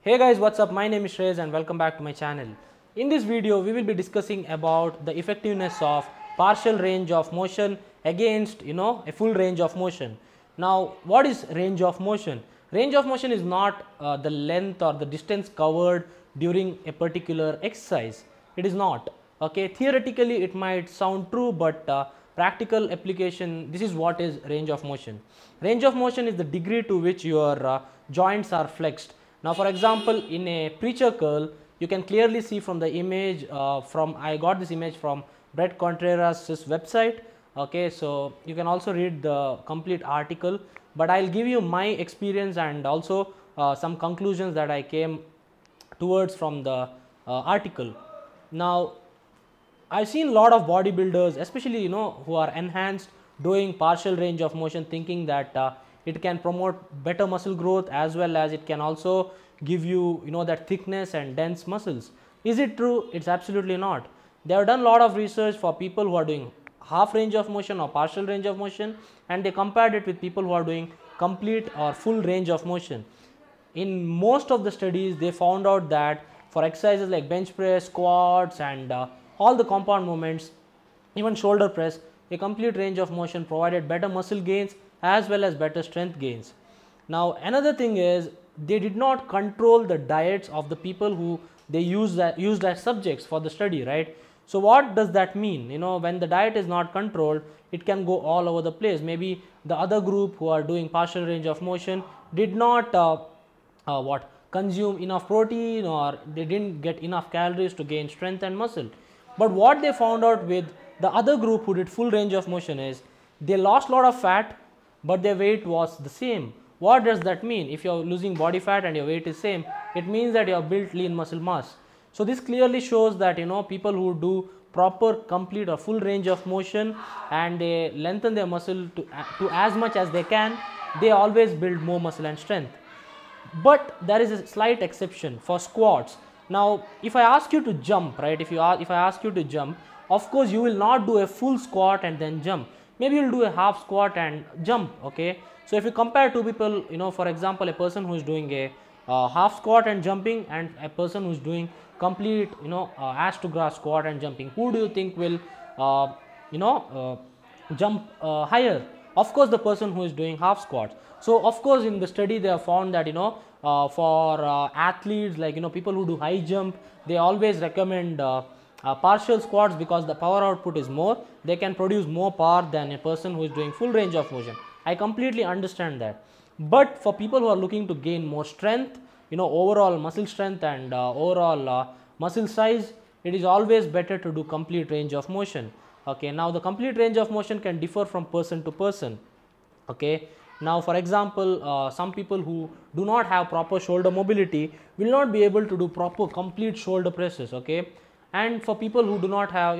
Hey guys, what's up? My name is Shreyas and welcome back to my channel. In this video, we will be discussing about the effectiveness of partial range of motion against, a full range of motion. Now, what is range of motion? Range of motion is not the length or the distance covered during a particular exercise. It is not. Okay, theoretically it might sound true, but practical application, this is what is range of motion. Range of motion is the degree to which your joints are flexed. Now, for example, in a preacher curl, you can clearly see from the image I got this image from Brett Contreras' website. Okay, so you can also read the complete article, but I'll give you my experience and also some conclusions that I came towards from the article. Now, I've seen a lot of bodybuilders, especially who are enhanced, doing partial range of motion, thinking that it can promote better muscle growth as well as it can also give you that thickness and dense muscles. Is it true? It's absolutely not. They have done a lot of research for people who are doing half range of motion or partial range of motion, and they compared it with people who are doing complete or full range of motion. In most of the studies, they found out that for exercises like bench press, squats and all the compound movements, even shoulder press, a complete range of motion provided better muscle gains as well as better strength gains. Now, another thing is they did not control the diets of the people who they used as subjects for the study, right? So what does that mean? When the diet is not controlled, it can go all over the place. Maybe the other group who are doing partial range of motion did not consume enough protein, or they didn't get enough calories to gain strength and muscle. But what they found out with the other group who did full range of motion is they lost a lot of fat, but their weight was the same. What does that mean? If you are losing body fat and your weight is same, it means that you have built lean muscle mass. So this clearly shows that people who do proper, complete or full range of motion and they lengthen their muscle to as much as they can, they always build more muscle and strength. But there is a slight exception for squats. Now, if I ask you to jump, right? If I ask you to jump, of course you will not do a full squat and then jump. Maybe you will do a half squat and jump. Okay. So if you compare two people, for example, a person who is doing a half squat and jumping and a person who is doing complete, ass to grass squat and jumping, who do you think will, jump higher? Of course, the person who is doing half squats. So of course, in the study they have found that for athletes like people who do high jump, they always recommend partial squats because the power output is more. They can produce more power than a person who is doing full range of motion. I completely understand that. But for people who are looking to gain more strength, overall muscle strength and overall muscle size, it is always better to do complete range of motion. Okay, now the complete range of motion can differ from person to person. Okay, now for example, some people who do not have proper shoulder mobility will not be able to do proper complete shoulder presses. Okay, and for people who do not have,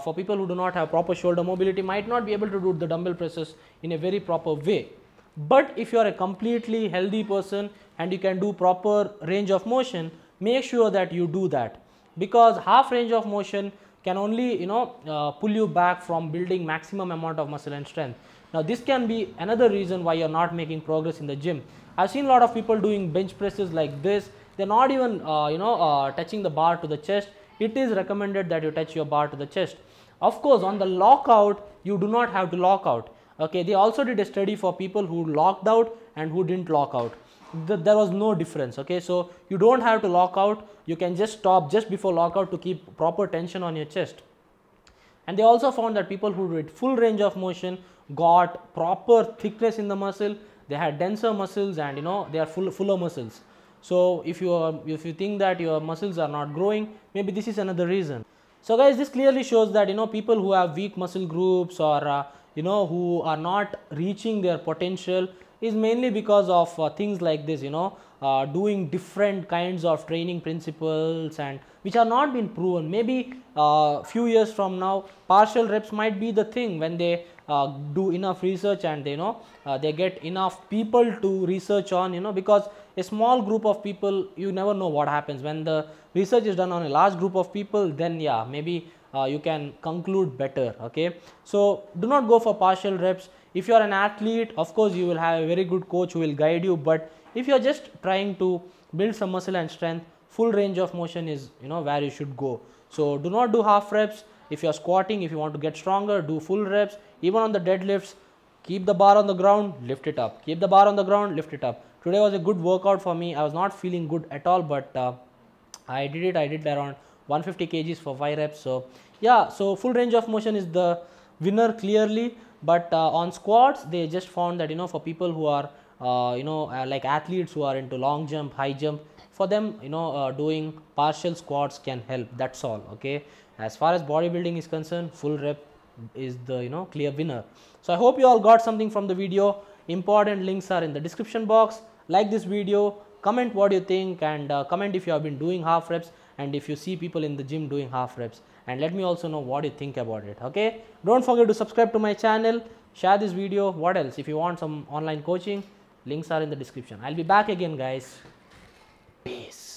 for people who do not have proper shoulder mobility might not be able to do the dumbbell presses in a very proper way. But if you are a completely healthy person and you can do proper range of motion, make sure that you do that, because half range of motion can only pull you back from building maximum amount of muscle and strength. Now this can be another reason why you are not making progress in the gym. I've seen a lot of people doing bench presses like this. They're not even touching the bar to the chest. It is recommended that you touch your bar to the chest. Of course, on the lockout, you do not have to lock out. Okay, they also did a study for people who locked out and who didn't lock out. There was no difference. Okay, so you don't have to lock out. You can just stop just before lockout to keep proper tension on your chest. And they also found that people who did full range of motion got proper thickness in the muscle. They had denser muscles and they are fuller muscles. So if you think that your muscles are not growing, maybe this is another reason. So guys, this clearly shows that people who have weak muscle groups or who are not reaching their potential is mainly because of things like this, doing different kinds of training principles and which are not been proven. Maybe few years from now, partial reps might be the thing when they do enough research and they get enough people to research on, because a small group of people, you never know what happens. When the research is done on a large group of people, then yeah, maybe you can conclude better. Okay, so do not go for partial reps. If you are an athlete, of course you will have a very good coach who will guide you, but If you are just trying to build some muscle and strength, full range of motion is where you should go. So do not do half reps. If you are squatting, if you want to get stronger, do full reps. Even on the deadlifts, keep the bar on the ground, lift it up. Keep the bar on the ground, lift it up. Today was a good workout for me. I was not feeling good at all, but I did it. I did around 150 kgs for 5 reps. So yeah, so full range of motion is the winner clearly. But on squats, they just found that for people who are like athletes who are into long jump, high jump, for them doing partial squats can help. That's all. Okay, as far as bodybuilding is concerned, full rep is the clear winner. So I hope you all got something from the video. Important links are in the description box. Like this video, comment what you think, and comment if you have been doing half reps and if you see people in the gym doing half reps, and let me also know what you think about it. Okay, don't forget to subscribe to my channel, share this video. What else? If you want some online coaching, links are in the description. I'll be back again, guys. Peace.